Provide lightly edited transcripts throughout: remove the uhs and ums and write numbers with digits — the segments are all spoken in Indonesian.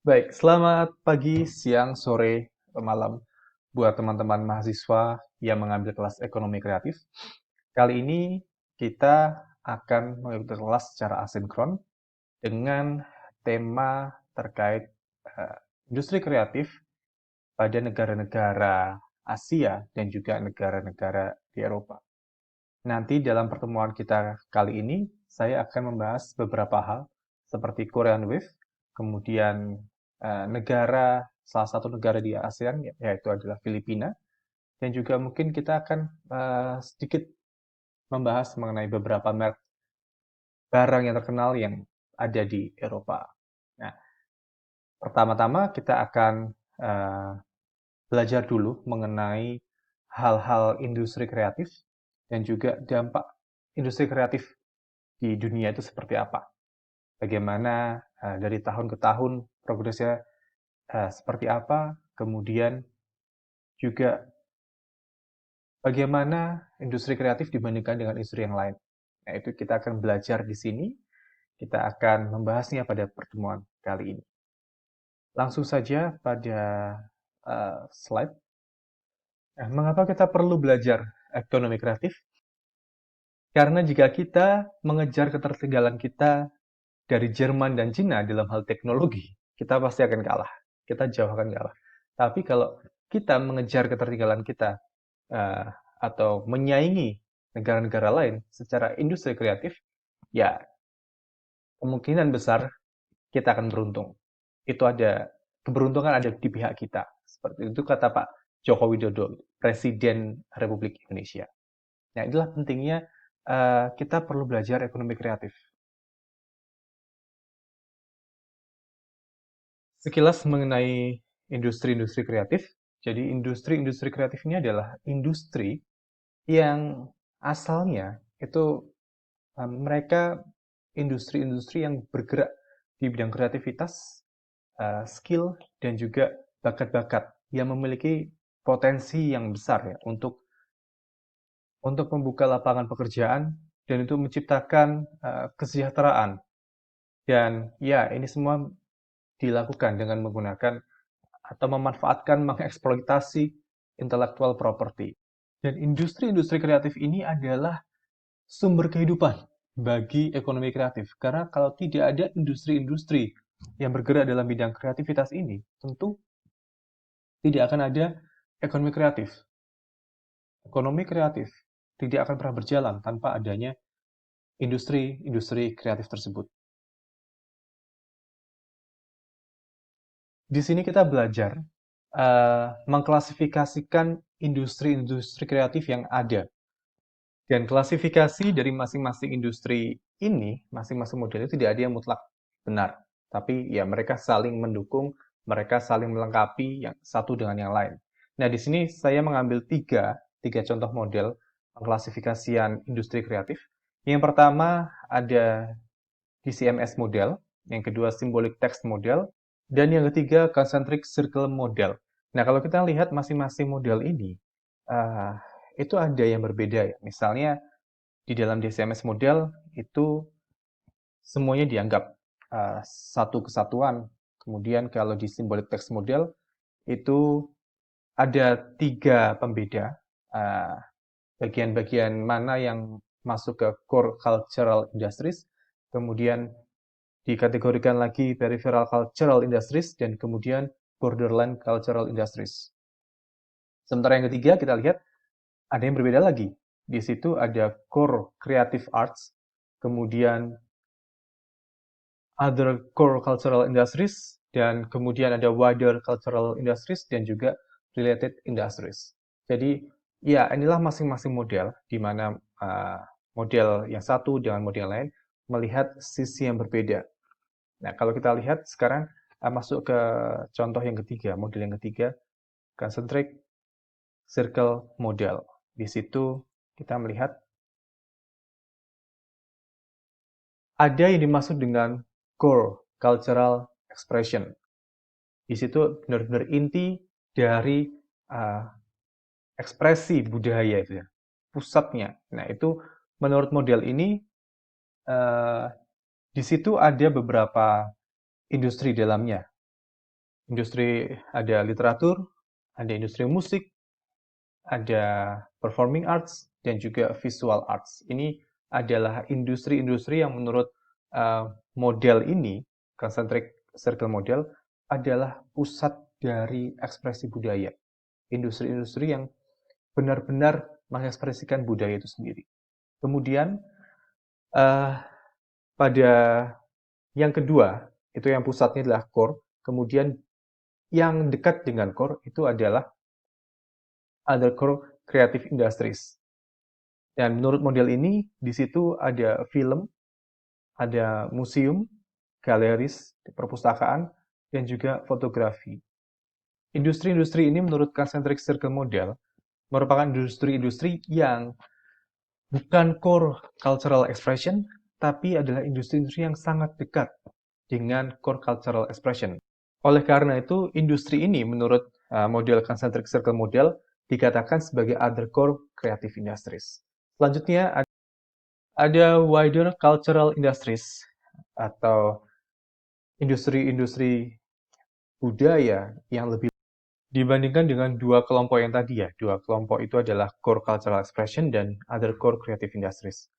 Baik, selamat pagi, siang, sore, malam buat teman-teman mahasiswa yang mengambil kelas ekonomi kreatif. Kali ini kita akan mengikuti kelas secara asinkron dengan tema terkait industri kreatif pada negara-negara Asia dan juga negara-negara di Eropa. Nanti dalam pertemuan kita kali ini, saya akan membahas beberapa hal seperti Korean Wave, kemudian salah satu negara di ASEAN, yaitu adalah Filipina, dan juga mungkin kita akan sedikit membahas mengenai beberapa merek barang yang terkenal yang ada di Eropa. Nah, pertama-tama kita akan eh, belajar dulu mengenai hal-hal industri kreatif dan juga dampak industri kreatif di dunia itu seperti apa. Bagaimana dari tahun ke tahun progresnya seperti apa, kemudian juga bagaimana industri kreatif dibandingkan dengan industri yang lain. Nah, itu kita akan belajar di sini, kita akan membahasnya pada pertemuan kali ini. Langsung saja pada slide. Nah, mengapa kita perlu belajar ekonomi kreatif? Karena jika kita mengejar ketertinggalan kita dari Jerman dan Cina dalam hal teknologi, kita pasti akan kalah. Kita jauh akan kalah. Tapi kalau kita mengejar ketertinggalan kita uh, atau menyaingi negara-negara lain secara industri kreatif, ya kemungkinan besar kita akan beruntung. Itu ada keberuntungan ada di pihak kita. Seperti itu kata Pak Joko Widodo, Presiden Republik Indonesia. Nah, itulah pentingnya kita perlu belajar ekonomi kreatif. Sekilas mengenai industri-industri kreatif. Jadi industri-industri kreatif ini adalah industri yang asalnya itu mereka industri-industri yang bergerak di bidang kreativitas, skill, dan juga bakat-bakat yang memiliki potensi yang besar ya untuk membuka lapangan pekerjaan dan itu menciptakan kesejahteraan. Dan ya, ini semua dilakukan dengan menggunakan atau memanfaatkan mengeksploitasi intellectual property. Dan industri-industri kreatif ini adalah sumber kehidupan bagi ekonomi kreatif. Karena kalau tidak ada industri-industri yang bergerak dalam bidang kreativitas ini, tentu tidak akan ada ekonomi kreatif. Ekonomi kreatif tidak akan pernah berjalan tanpa adanya industri-industri kreatif tersebut. Di sini kita belajar mengklasifikasikan industri-industri kreatif yang ada. Dan klasifikasi dari masing-masing industri ini, masing-masing model itu tidak ada yang mutlak benar. Tapi ya mereka saling mendukung, mereka saling melengkapi yang satu dengan yang lain. Nah, di sini saya mengambil tiga contoh model pengklasifikasian industri kreatif. Yang pertama ada DCMS model, yang kedua symbolic text model, dan yang ketiga concentric circle model. Nah, kalau kita lihat masing-masing model ini, uh, itu ada yang berbeda ya. Misalnya di dalam DCMS model itu semuanya dianggap satu kesatuan. Kemudian kalau di symbolic text model itu ada tiga pembeda bagian-bagian mana yang masuk ke core cultural industries, kemudian dikategorikan lagi peripheral cultural industries, dan kemudian borderland cultural industries. Sementara yang ketiga kita lihat ada yang berbeda lagi. Di situ ada core creative arts, kemudian other core cultural industries, dan kemudian ada wider cultural industries, dan juga related industries. Jadi, ya inilah masing-masing model, di mana model yang satu dengan model lain melihat sisi yang berbeda. Nah, kalau kita lihat sekarang masuk ke contoh yang ketiga, model yang ketiga, concentric circle model. Di situ kita melihat ada yang dimaksud dengan core cultural expression. Di situ benar-benar inti dari uh, ekspresi budaya itu ya, pusatnya. Nah, itu menurut model ini uh, di situ ada beberapa industri dalamnya. Industri ada literatur, ada industri musik, ada performing arts, dan juga visual arts. Ini adalah industri-industri yang menurut model ini, concentric circle model, adalah pusat dari ekspresi budaya. Industri-industri yang benar-benar mengekspresikan budaya itu sendiri. Kemudian uh, pada yang kedua, itu yang pusatnya adalah core. Kemudian yang dekat dengan core itu adalah other core creative industries. Dan menurut model ini, di situ ada film, ada museum, galeris, perpustakaan, dan juga fotografi. Industri-industri ini menurut concentric circle model merupakan industri-industri yang bukan core cultural expression, tapi adalah industri-industri yang sangat dekat dengan core cultural expression. Oleh karena itu, industri ini menurut model concentric circle model dikatakan sebagai other core creative industries. Selanjutnya ada wider cultural industries atau industri-industri budaya yang lebih dibandingkan dengan dua kelompok yang tadi ya. Dua kelompok itu adalah core cultural expression dan other core creative industries.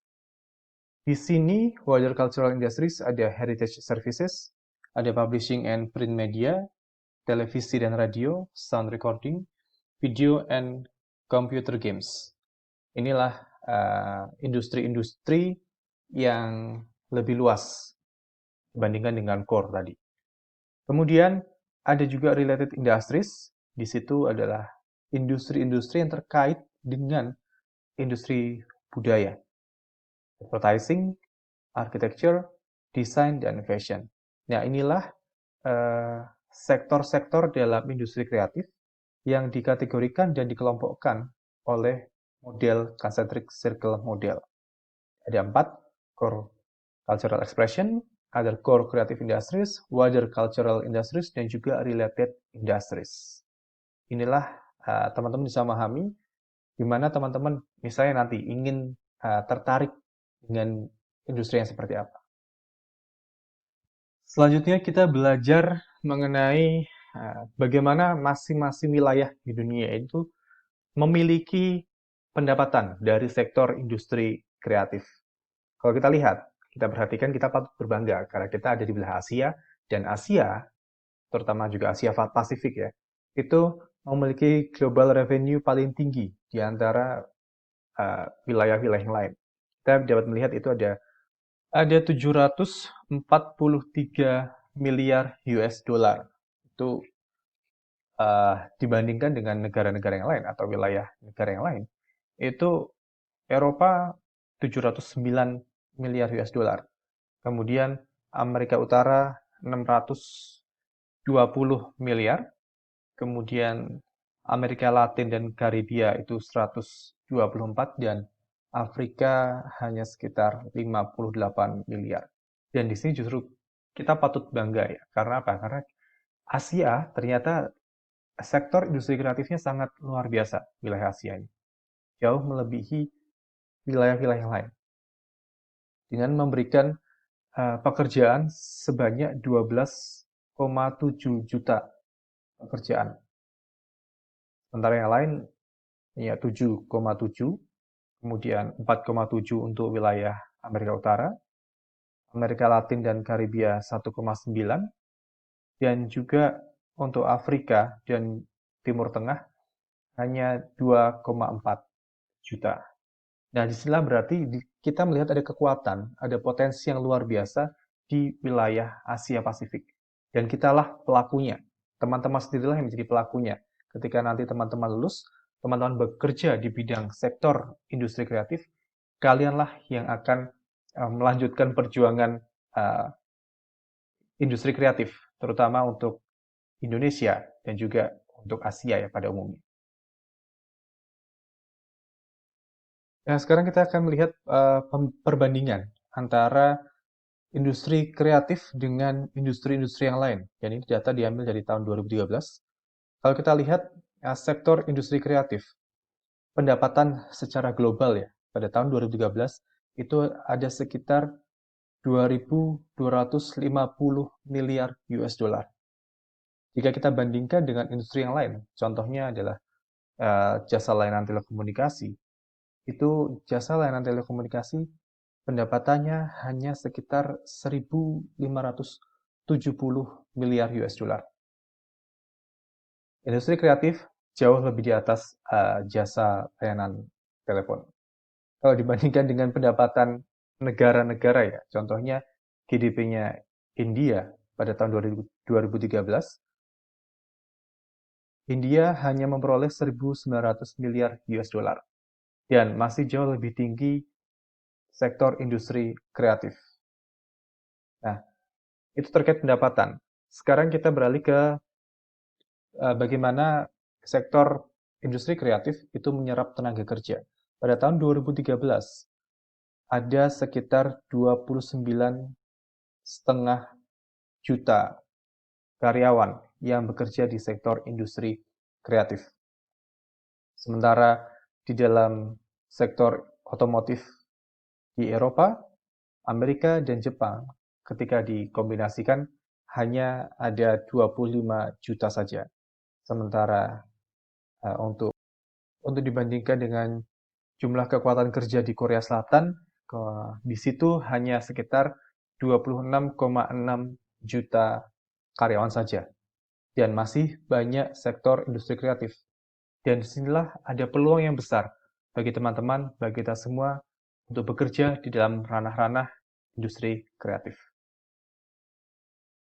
Di sini, wider cultural industries ada heritage services, ada publishing and print media, televisi dan radio, sound recording, video and computer games. Inilah industri-industri yang lebih luas dibandingkan dengan core tadi. Kemudian ada juga related industries. Di situ adalah industri-industri yang terkait dengan industri budaya, advertising, architecture, desain, dan fashion. Nah, inilah sektor-sektor dalam industri kreatif yang dikategorikan dan dikelompokkan oleh model concentric circle model. Ada 4, core cultural expression, other core creative industries, wider cultural industries, dan juga related industries. Inilah teman-teman bisa memahami di mana teman-teman misalnya nanti ingin tertarik dengan industri yang seperti apa. Selanjutnya kita belajar mengenai bagaimana masing-masing wilayah di dunia itu memiliki pendapatan dari sektor industri kreatif. Kalau kita lihat, kita perhatikan, kita patut berbangga karena kita ada di wilayah Asia, dan Asia, terutama juga Asia Pasifik ya, itu memiliki global revenue paling tinggi di antara wilayah-wilayah yang lain. Kita dapat melihat itu ada 743 miliar US dollar. Itu dibandingkan dengan negara-negara yang lain atau wilayah negara yang lain. Itu Eropa 709 miliar US dollar. Kemudian Amerika Utara 620 miliar. Kemudian Amerika Latin dan Karibia itu 124 dan Afrika hanya sekitar 58 miliar. Dan di sini justru kita patut bangga ya. Karena apa? Karena Asia ternyata sektor industri kreatifnya sangat luar biasa wilayah Asia ini. Jauh melebihi wilayah-wilayah yang lain. Dengan memberikan pekerjaan sebanyak 12,7 juta pekerjaan. Sementara yang lain ya 7,7, kemudian 4,7 untuk wilayah Amerika Utara, Amerika Latin dan Karibia 1,9, dan juga untuk Afrika dan Timur Tengah hanya 2,4 juta. Nah, disinilah berarti kita melihat ada kekuatan, ada potensi yang luar biasa di wilayah Asia Pasifik. Dan kitalah pelakunya. Teman-teman sendirilah yang menjadi pelakunya. Ketika nanti teman-teman lulus, teman-teman bekerja di bidang sektor industri kreatif, kalianlah yang akan melanjutkan perjuangan industri kreatif, terutama untuk Indonesia dan juga untuk Asia ya pada umumnya. Nah, sekarang kita akan melihat perbandingan antara industri kreatif dengan industri-industri yang lain. Dan ini data diambil dari tahun 2013. Kalau kita lihat sektor industri kreatif, pendapatan secara global ya, pada tahun 2013 itu ada sekitar 2.250 miliar US dollar. Jika kita bandingkan dengan industri yang lain, contohnya adalah jasa layanan telekomunikasi, itu jasa layanan telekomunikasi pendapatannya hanya sekitar 1.570 miliar US dollar. Industri kreatif jauh lebih di atas jasa layanan telepon. Kalau dibandingkan dengan pendapatan negara-negara ya, contohnya GDP-nya India pada tahun 2013, India hanya memperoleh 1.900 miliar US dollar dan masih jauh lebih tinggi sektor industri kreatif. Nah, itu terkait pendapatan. Sekarang kita beralih ke bagaimana sektor industri kreatif itu menyerap tenaga kerja. Pada tahun 2013, ada sekitar 29,5 juta karyawan yang bekerja di sektor industri kreatif. Sementara di dalam sektor otomotif di Eropa, Amerika, dan Jepang, ketika dikombinasikan hanya ada 25 juta saja. Sementara untuk dibandingkan dengan jumlah kekuatan kerja di Korea Selatan, di situ hanya sekitar 26,6 juta karyawan saja. Dan masih banyak sektor industri kreatif. Dan disinilah ada peluang yang besar bagi teman-teman, bagi kita semua, untuk bekerja di dalam ranah-ranah industri kreatif.